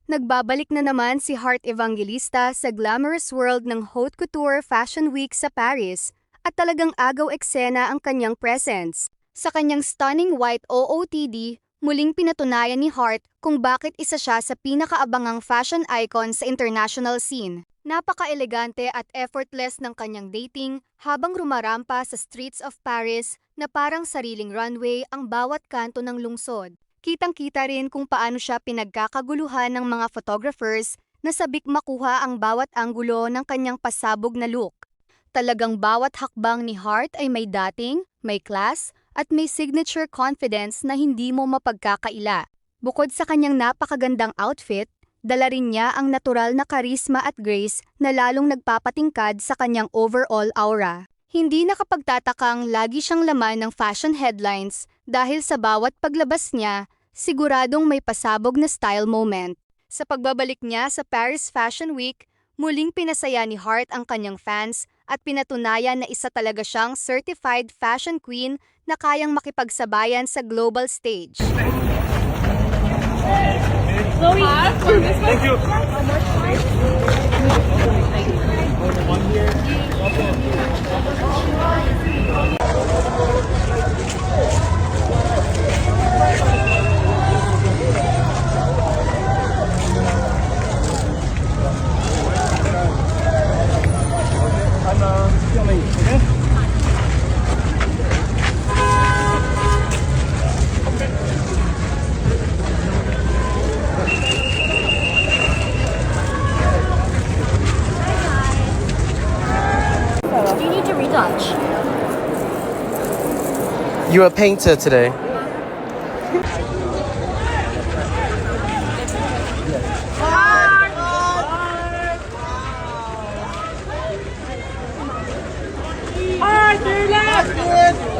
Nagbabalik na naman si Heart Evangelista sa glamorous world ng Haute Couture Fashion Week sa Paris at talagang agaw eksena ang kanyang presence. Sa kanyang stunning white OOTD, muling pinatunayan ni Heart kung bakit isa siya sa pinakaabangang fashion icon sa international scene. Napaka-elegante at effortless ng kanyang dating habang rumarampa sa streets of Paris na parang sariling runway ang bawat kanto ng lungsod. Kitang-kita rin kung paano siya pinagkakaguluhan ng mga photographers na sabik makuha ang bawat anggulo ng kanyang pasabog na look. Talagang bawat hakbang ni Heart ay may dating, may class, at may signature confidence na hindi mo mapagkakaila. Bukod sa kanyang napakagandang outfit, dala rin niya ang natural na karisma at grace na lalong nagpapatingkad sa kanyang overall aura. Hindi nakapagtatakang lagi siyang laman ng fashion headlines dahil sa bawat paglabas niya, siguradong may pasabog na style moment. Sa pagbabalik niya sa Paris Fashion Week, muling pinasaya ni Heart ang kanyang fans at pinatunayan na isa talaga siyang certified fashion queen na kayang makipagsabayan sa global stage. Thank you. You need to retouch. You're a painter today. Arthur, last good.